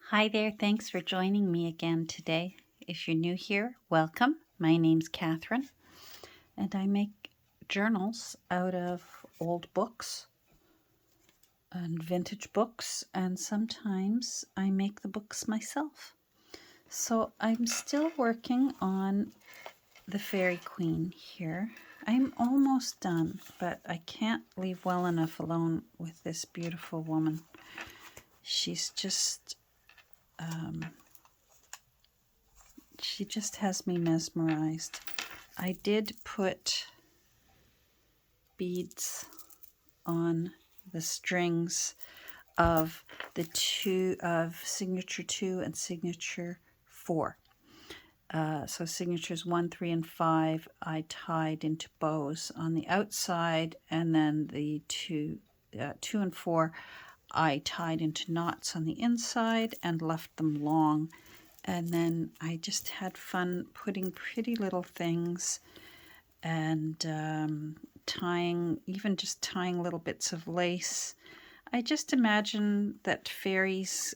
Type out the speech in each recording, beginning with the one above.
Hi there, thanks for joining me again today. If you're new here, welcome. My name's Catherine, and I make journals out of old books and vintage books, and sometimes I make the books myself. So I'm still working on the Faery Queen here. I'm almost done, but I can't leave well enough alone with this beautiful woman. She's just she just has me mesmerized. I did put beads on the strings of the two of signature 2 and signature 4. So signatures 1, 3, and 5 I tied into bows on the outside, and then the 2 and 4 I tied into knots on the inside and left them long. And then I just had fun putting pretty little things and tying little bits of lace. I just imagine that fairies,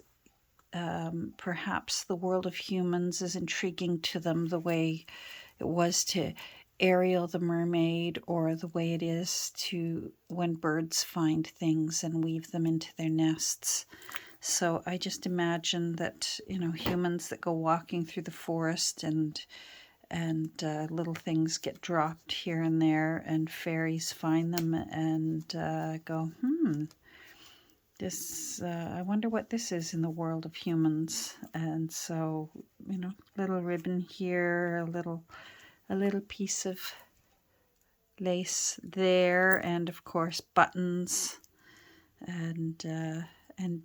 perhaps the world of humans is intriguing to them the way it was to Ariel the mermaid, or the way it is to when birds find things and weave them into their nests. So I just imagine that, humans that go walking through the forest and little things get dropped here and there, and fairies find them and go, this, I wonder what this is in the world of humans. And so, little ribbon here, a little piece of lace there, and of course buttons and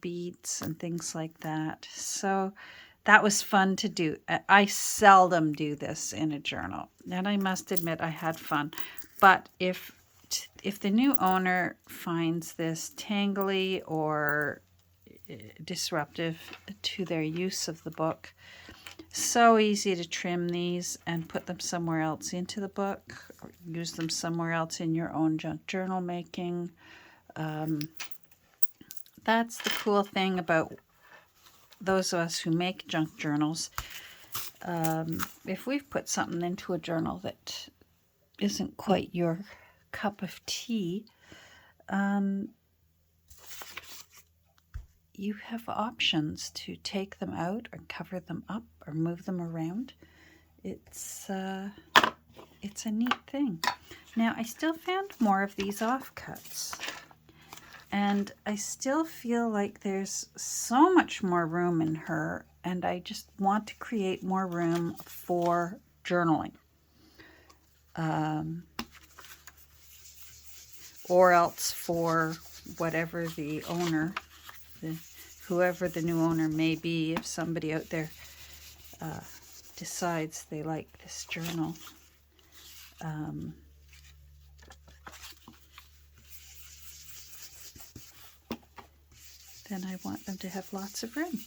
beads and things like that. So that was fun to do. I seldom do this in a journal, and I must admit I had fun. But if the new owner finds this tangly or disruptive to their use of the book, so easy to trim these and put them somewhere else into the book, or use them somewhere else in your own junk journal making. That's the cool thing about those of us who make junk journals. If we've put something into a journal that isn't quite your cup of tea, you have options to take them out or cover them up or move them around. It's a neat thing. Now, I still found more of these offcuts, and I still feel like there's so much more room in her, and I just want to create more room for journaling. Or else for whatever the owner, whoever the new owner may be, if somebody out there decides they like this journal. Then I want them to have lots of room.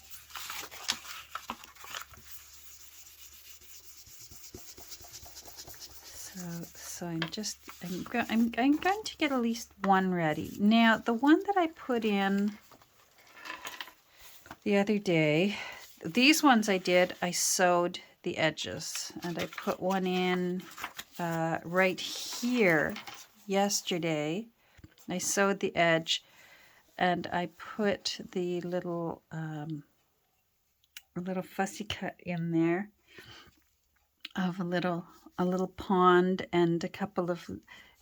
So I'm going to get at least one ready. Now, the one that I put in the other day, these ones I sewed the edges, and I put one in right here yesterday. I sewed the edge, and I put the little fussy cut in there of a little pond and a couple of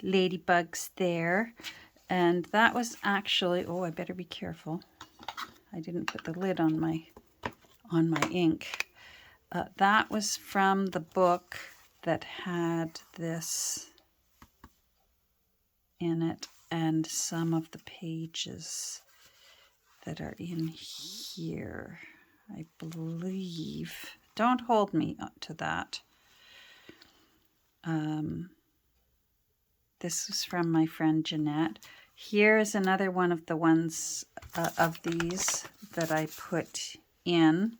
ladybugs there. And that was actually, I better be careful. I didn't put the lid on my ink. That was from the book that had this in it, and some of the pages that are in here, I believe. Don't hold me to that. This was from my friend Jeanette. Here is another one of the ones of these that I put in.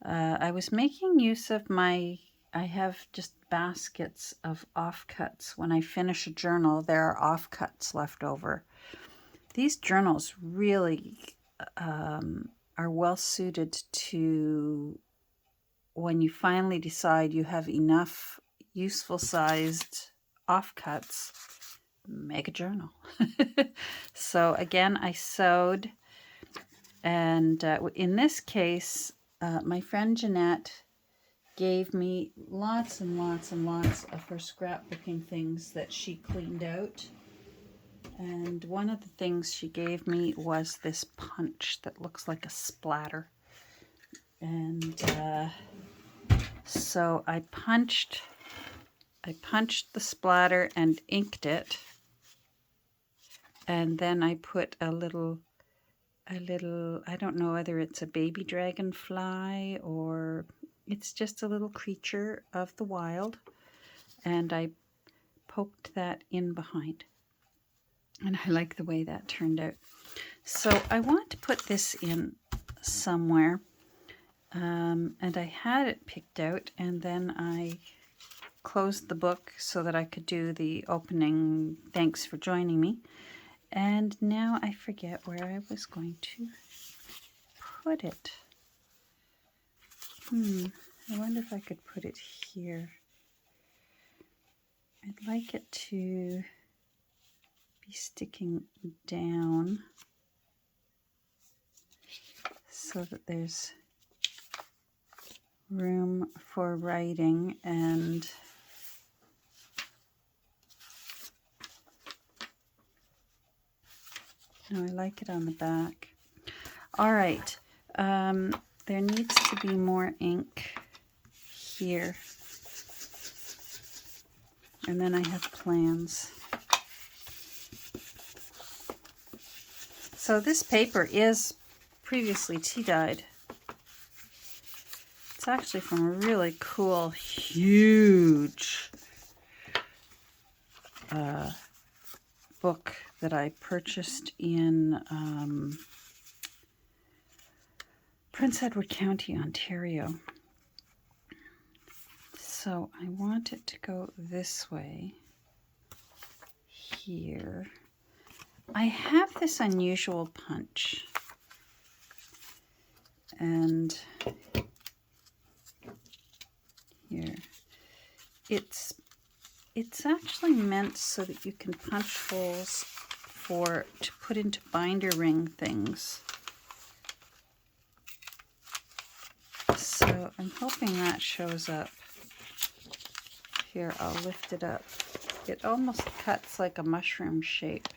I was making use of I have just baskets of offcuts. When I finish a journal, there are offcuts left over. These journals really are well suited to when you finally decide you have enough useful sized offcuts, make a journal. So again, I sewed, and in this case, my friend Jeanette gave me lots and lots and lots of her scrapbooking things that she cleaned out. And one of the things she gave me was this punch that looks like a splatter. And so I punched the splatter and inked it. And then I put a little, I don't know whether it's a baby dragonfly or it's just a little creature of the wild. And I poked that in behind. And I like the way that turned out. So I want to put this in somewhere. And I had it picked out, and then I closed the book so that I could do the opening thanks for joining me. And now I forget where I was going to put it. I wonder if I could put it here. I'd like it to be sticking down so that there's room for writing, and no, I like it on the back. All right, there needs to be more ink here, and then I have plans. So this paper is previously tea-dyed. It's actually from a really cool, huge book that I purchased in Prince Edward County, Ontario. So I want it to go this way here. I have this unusual punch, and here it's actually meant so that you can punch holes to put into binder ring things. So I'm hoping that shows up. Here, I'll lift it up. It almost cuts like a mushroom shape.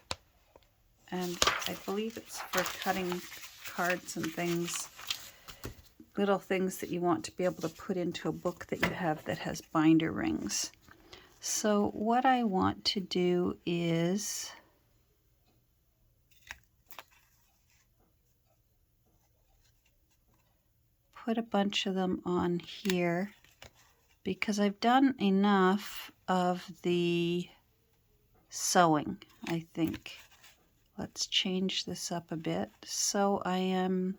And I believe it's for cutting cards and things, little things that you want to be able to put into a book that you have that has binder rings. So what I want to do is put a bunch of them on here because I've done enough of the sewing, I think. Let's change this up a bit. So I am,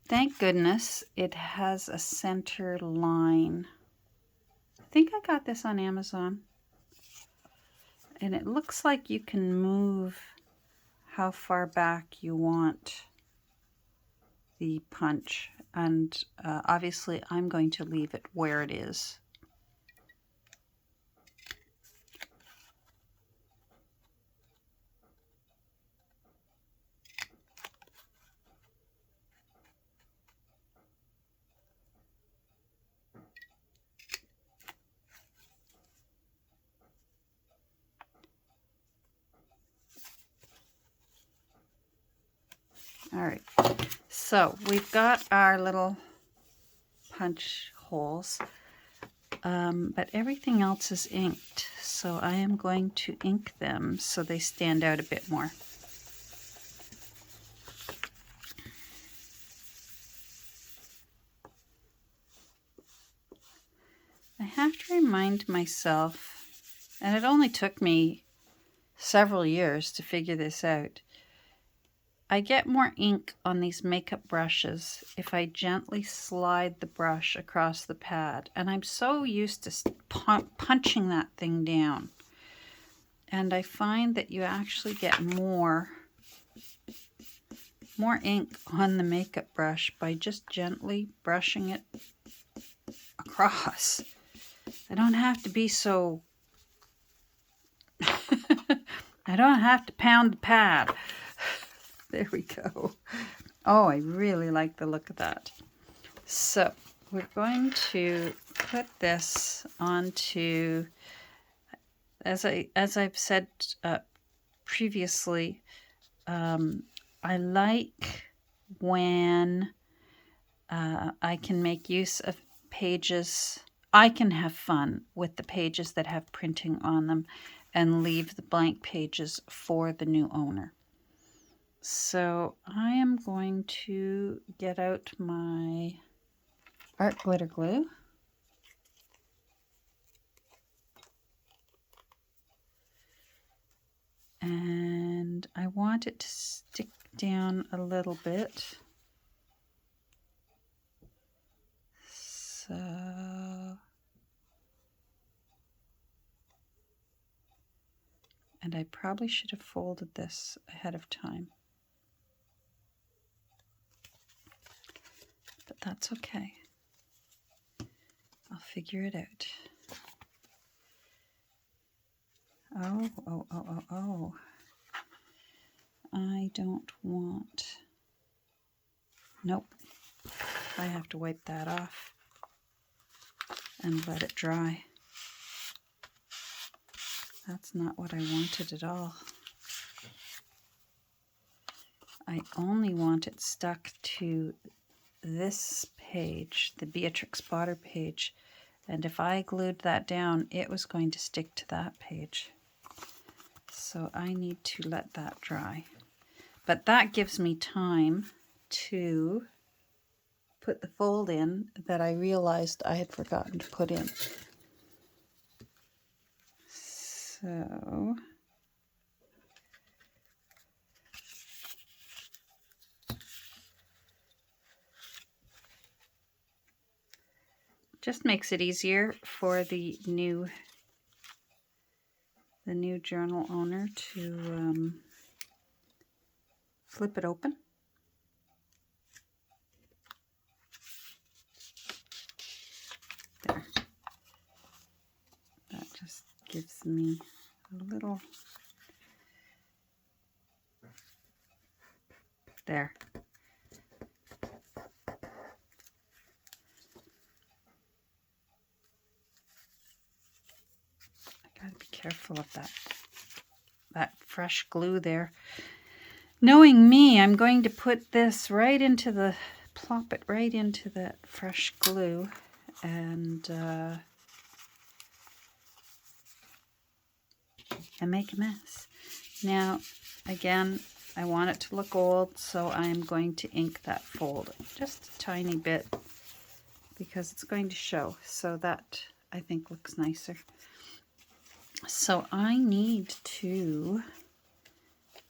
thank goodness, it has a center line. I think I got this on Amazon. And it looks like you can move how far back you want the punch. And obviously I'm going to leave it where it is. All right, so we've got our little punch holes, but everything else is inked. So I am going to ink them so they stand out a bit more. I have to remind myself, and it only took me several years to figure this out, I get more ink on these makeup brushes if I gently slide the brush across the pad. And I'm so used to punching that thing down. And I find that you actually get more more ink on the makeup brush by just gently brushing it across. I don't have to be so... I don't have to pound the pad. There we go. Oh, I really like the look of that. So we're going to put this onto, as I've said previously, I like when I can make use of pages. I can have fun with the pages that have printing on them and leave the blank pages for the new owner. So I am going to get out my art glitter glue. And I want it to stick down a little bit. So and I probably should have folded this ahead of time. But that's okay. I'll figure it out. Oh. I don't want... Nope. I have to wipe that off and let it dry. That's not what I wanted at all. I only want it stuck to this page, the Beatrix Potter page, and if I glued that down, it was going to stick to that page. So I need to let that dry. But that gives me time to put the fold in that I realized I had forgotten to put in. So just makes it easier for the new journal owner to flip it open. There. That just gives me a little... There. Gotta be careful of that fresh glue there. Knowing me, I'm going to put this right into the, plop it right into that fresh glue and make a mess. Now, again, I want it to look old, so I'm going to ink that fold just a tiny bit because it's going to show. So that, I think, looks nicer. So I need to,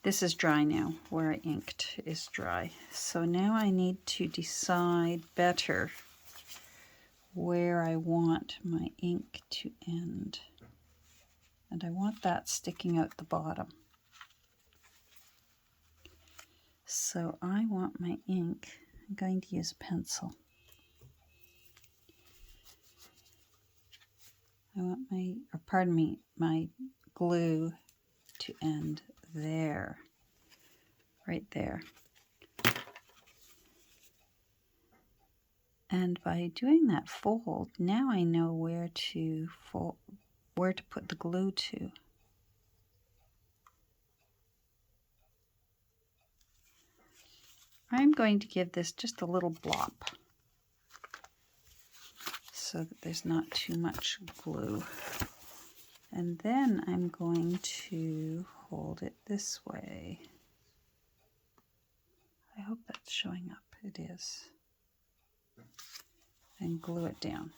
this is dry now, where I inked is dry. So now I need to decide better where I want my ink to end. And I want that sticking out the bottom. So I want my ink, I'm going to use a pencil. I want my glue to end there, right there. And by doing that fold, now I know where to put the glue to. I'm going to give this just a little blop so that there's not too much glue. And then I'm going to hold it this way. I hope that's showing up. It is. And glue it down.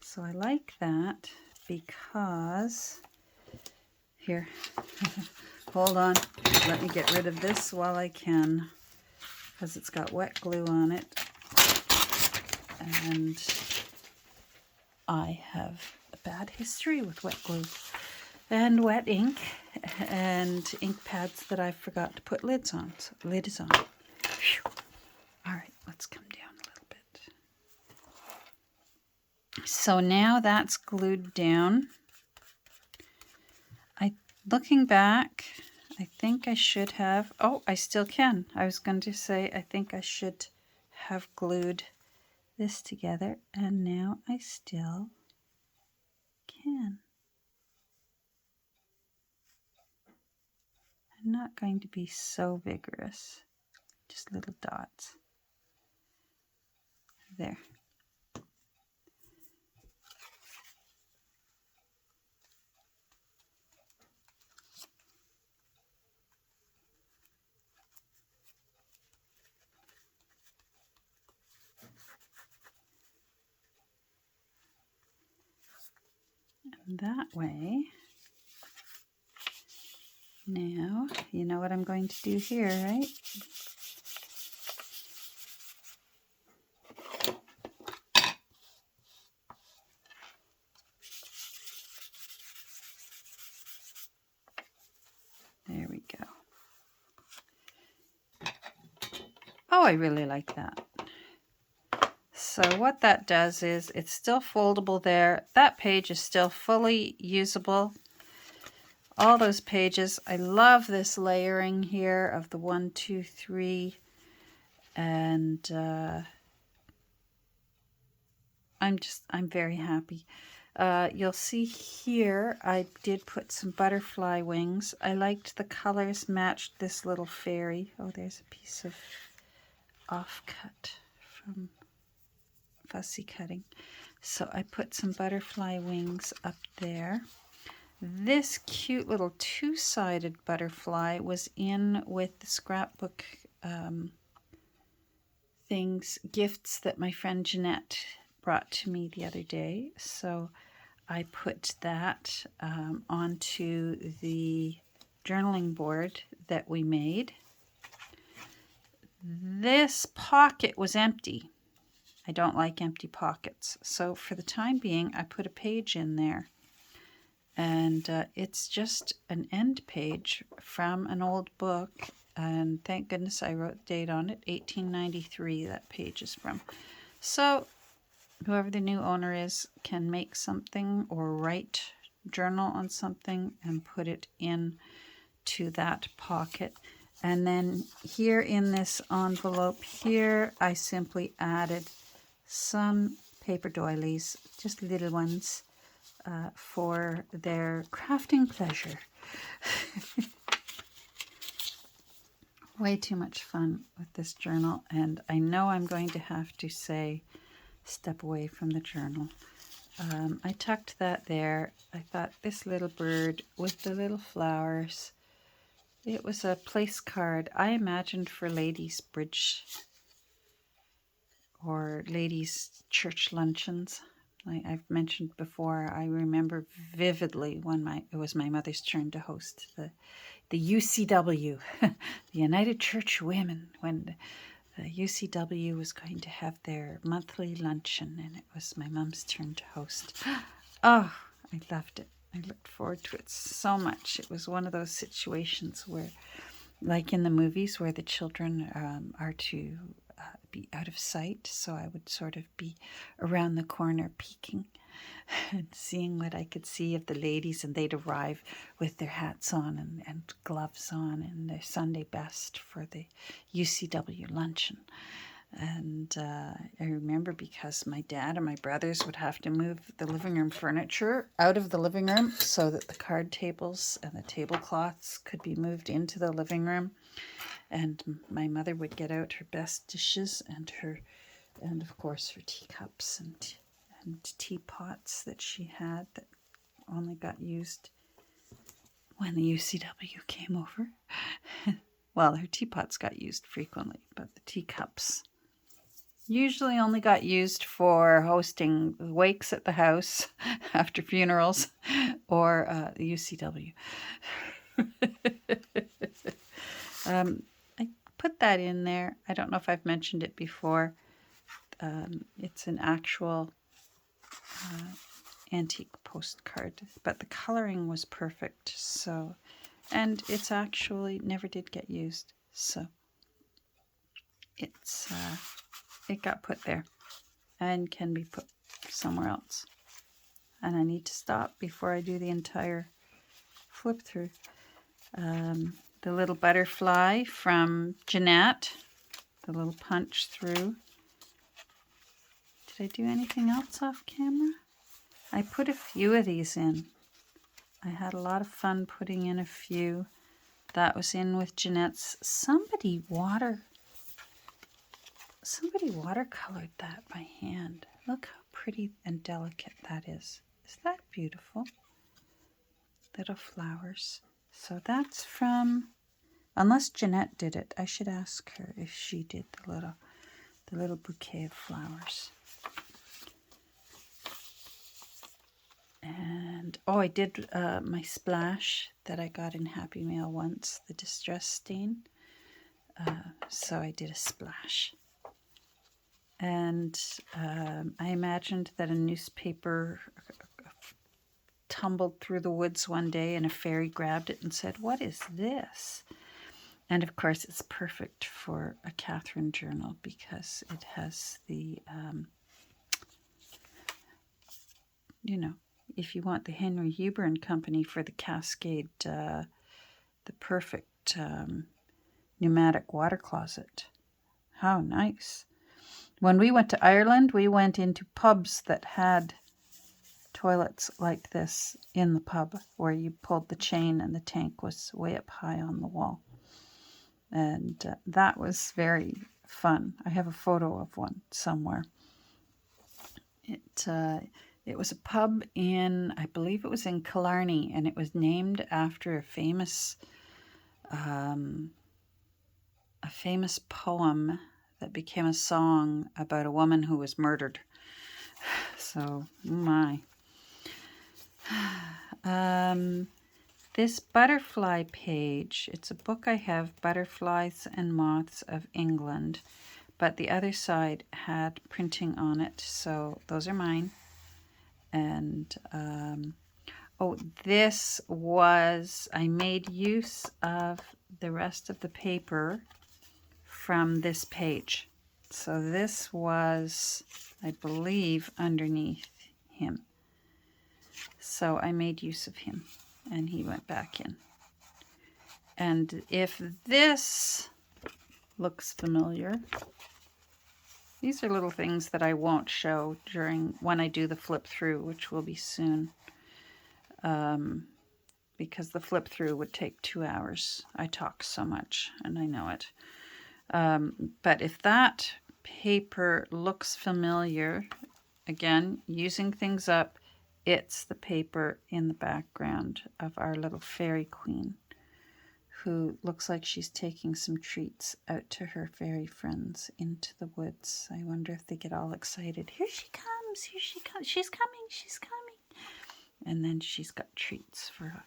So I like that because, here, hold on, let me get rid of this while I can, because it's got wet glue on it. And I have a bad history with wet glue and wet ink, and ink pads that I forgot to put lids on. So lid is on. Whew. All right, let's come down a little bit. So now that's glued down. Looking back, I think I should have, oh, I still can. I was going to say I think I should have glued this together, and now I still can. I'm not going to be so vigorous, just little dots. There. And that way, now, you know what I'm going to do here, right? There we go. Oh, I really like that. So what that does is it's still foldable there. That page is still fully usable. All those pages. I love this layering here of the 1, 2, 3. And I'm very happy. You'll see here I did put some butterfly wings. I liked the colors matched this little fairy. Oh, there's a piece of offcut from fussy cutting. So I put some butterfly wings up there. This cute little two-sided butterfly was in with the scrapbook gifts that my friend Jeanette brought to me the other day. So I put that onto the journaling board that we made. This pocket was empty. I don't like empty pockets. So for the time being, I put a page in there. And it's just an end page from an old book. And thank goodness I wrote the date on it, 1893 that page is from. So whoever the new owner is can make something or write journal on something and put it in to that pocket. And then here in this envelope here, I simply added some paper doilies, just little ones, for their crafting pleasure. Way too much fun with this journal, and I know I'm going to have to say step away from the journal. I tucked that there. I thought this little bird with the little flowers, it was a place card I imagined for ladies' bridge or ladies' church luncheons. Like I've mentioned before, I remember vividly when it was my mother's turn to host the UCW, the United Church Women, when the UCW was going to have their monthly luncheon, and it was my mom's turn to host. Oh, I loved it. I looked forward to it so much. It was one of those situations where, like in the movies, where the children are to be out of sight, so I would sort of be around the corner peeking and seeing what I could see of the ladies, and they'd arrive with their hats on and gloves on and their Sunday best for the UCW luncheon. And I remember because my dad and my brothers would have to move the living room furniture out of the living room so that the card tables and the tablecloths could be moved into the living room. And my mother would get out her best dishes and of course her teacups and teapots that she had that only got used when the UCW came over. Well, her teapots got used frequently, but the teacups usually only got used for hosting wakes at the house after funerals or the UCW. I put that in there. I don't know if I've mentioned it before. It's an actual antique postcard, but the coloring was perfect, so and it's actually never did get used. So it's it got put there and can be put somewhere else. And I need to stop before I do the entire flip through. The little butterfly from Jeanette, the little punch through. Did I do anything else off camera? I put a few of these in. I had a lot of fun putting in a few. That was in with Jeanette's. Somebody watercolored that by hand. Look how pretty and delicate that is. Is that beautiful? Little flowers. So that's from, unless Jeanette did it, I should ask her if she did the little bouquet of flowers. And oh, I did my splash that I got in Happy Mail once, the distress stain. So I did a splash. And I imagined that a newspaper tumbled through the woods one day and a fairy grabbed it and said, "What is this?" And of course it's perfect for a Catherine journal because it has the, you know, if you want the Henry Huber and Company for the Cascade, the perfect pneumatic water closet. How nice. When we went to Ireland, we went into pubs that had toilets like this in the pub, where you pulled the chain and the tank was way up high on the wall. And that was very fun. I have a photo of one somewhere. It was a pub in, I believe it was in Killarney, and it was named after a famous poem that became a song about a woman who was murdered. So, my. This butterfly page, it's a book I have, Butterflies and Moths of England, but the other side had printing on it, so those are mine. And, oh, this was, I made use of the rest of the paper from this page. So this was, I believe, underneath him. So I made use of him, and he went back in. And if this looks familiar, these are little things that I won't show when I do the flip through, which will be soon, because the flip through would take 2 hours. I talk so much, and I know it. But if that paper looks familiar, again, using things up, it's the paper in the background of our little Faery Queen, who looks like she's taking some treats out to her fairy friends into the woods. I wonder if they get all excited. Here she comes, here she comes, she's coming, she's coming. And then she's got treats for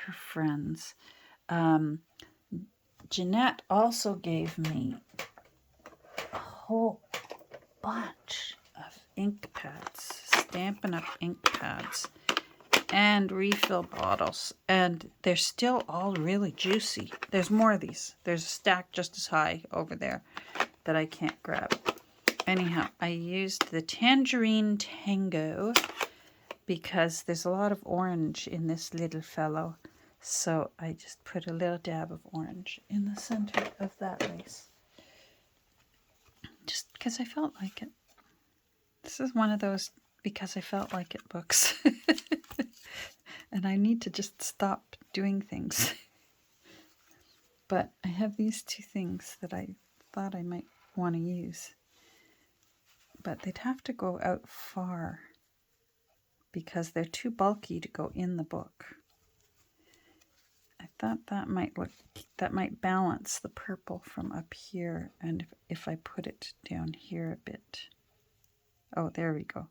her friends. Jeanette also gave me a whole bunch of ink pads, Stampin' Up! Ink pads, and refill bottles, and they're still all really juicy. There's more of these. There's a stack just as high over there that I can't grab. Anyhow, I used the Tangerine Tango because there's a lot of orange in this little fellow. So I just put a little dab of orange in the center of that lace. Just because I felt like it. This is one of those because I felt like it books. And I need to just stop doing things. But I have these two things that I thought I might want to use. But they'd have to go out far because they're too bulky to go in the book. I thought that might balance the purple from up here, and if I put it down here a bit. Oh, there we go.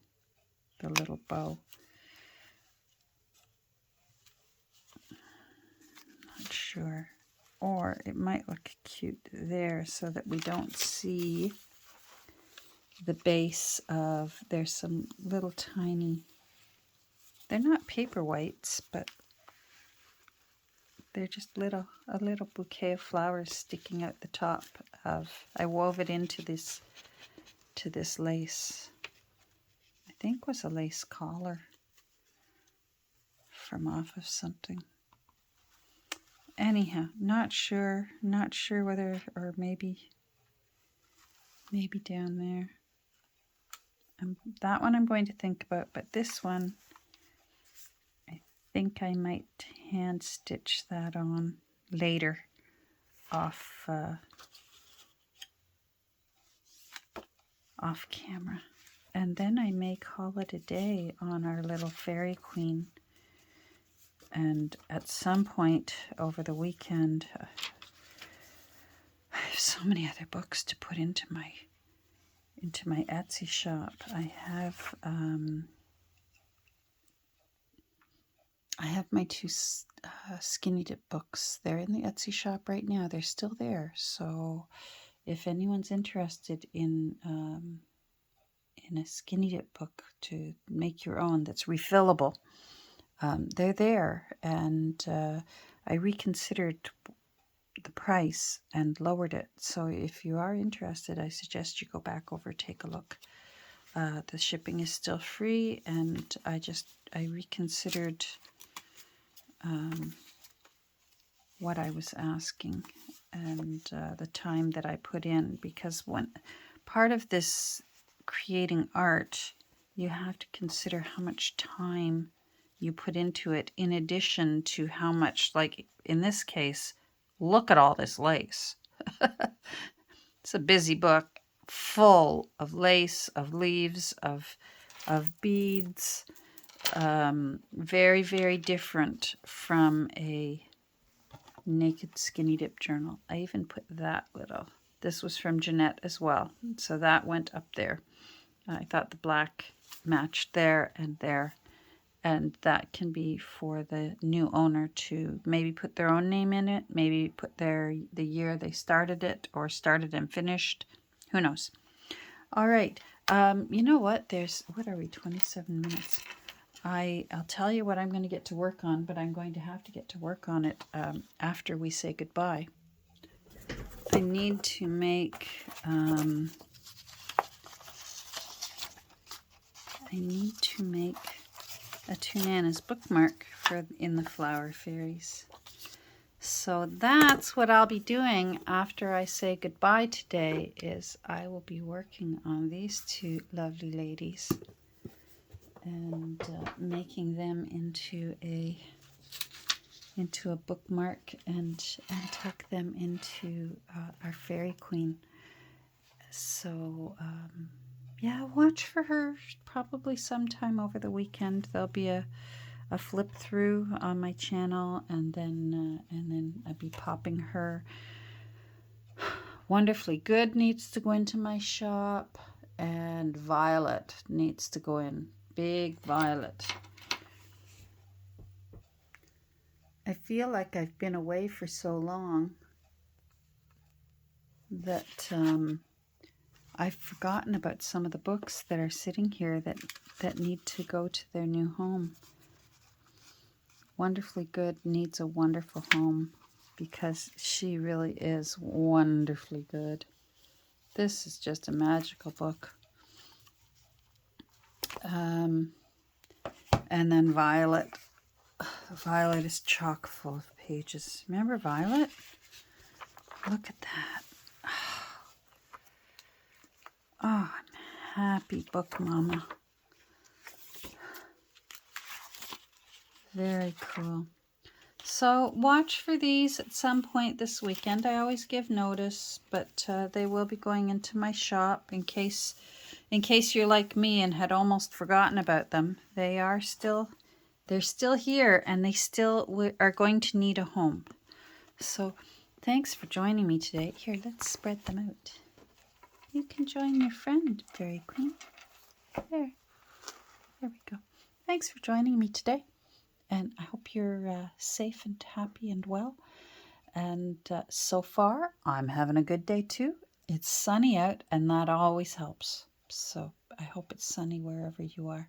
The little bow. Not sure. Or it might look cute there so that we don't see the base of, there's some little tiny, they're not paper whites, but They're just a little bouquet of flowers sticking out the top of. I wove it into this lace. I think was a lace collar from off of something. Anyhow, not sure whether, or maybe down there. That one I'm going to think about, but this one, I think I might hand stitch that on later off camera. And then I may call it a day on our little Faery Queen. And at some point over the weekend, I have so many other books to put into my Etsy shop. I have my two skinny dip books. They're in the Etsy shop right now. They're still there. So if anyone's interested in a skinny dip book to make your own that's refillable, they're there. And I reconsidered the price and lowered it. So if you are interested, I suggest you go back over, take a look. The shipping is still free, and I reconsidered what I was asking and the time that I put in, because when part of this creating art, you have to consider how much time you put into it, in addition to how much, like in this case, look at all this lace. It's a busy book full of lace, of leaves, of beads. Very, very different from a naked skinny dip journal. I even put that little. This was from Jeanette as well. So that went up there. I thought the black matched there and there. And that can be for the new owner to maybe put their own name in it, maybe put the year they started it, or started and finished. Who knows? All right. You know what? What are we, 27 minutes? I'll tell you what I'm going to get to work on, but I'm going to have to get to work on it after we say goodbye. I need to make a Two Nanas bookmark in the Flower Fairies. So that's what I'll be doing after I say goodbye today, is I will be working on these two lovely ladies and making them into a bookmark and tuck them into our Faery Queen. So yeah, watch for her probably sometime over the weekend. There'll be a flip through on my channel, and then I'll be popping her. Wonderfully Good needs to go into my shop, and Violet needs to go in. Big Violet. I feel like I've been away for so long that I've forgotten about some of the books that are sitting here that need to go to their new home. Wonderfully Good needs a wonderful home, because she really is wonderfully good. This is just a magical book. And then Violet. Violet is chock full of pages. Remember Violet? Look at that. Oh, I'm happy book mama. Very cool. So watch for these at some point this weekend. I always give notice, but they will be going into my shop in case you're like me and had almost forgotten about them. They're still here, and they still are going to need a home. So thanks for joining me today. Here, let's spread them out. You can join your friend, Faery Queen. There we go. Thanks for joining me today. And I hope you're safe and happy and well. And so far, I'm having a good day too. It's sunny out, and that always helps. So I hope it's sunny wherever you are.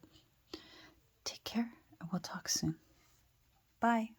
Take care, and we'll talk soon. Bye.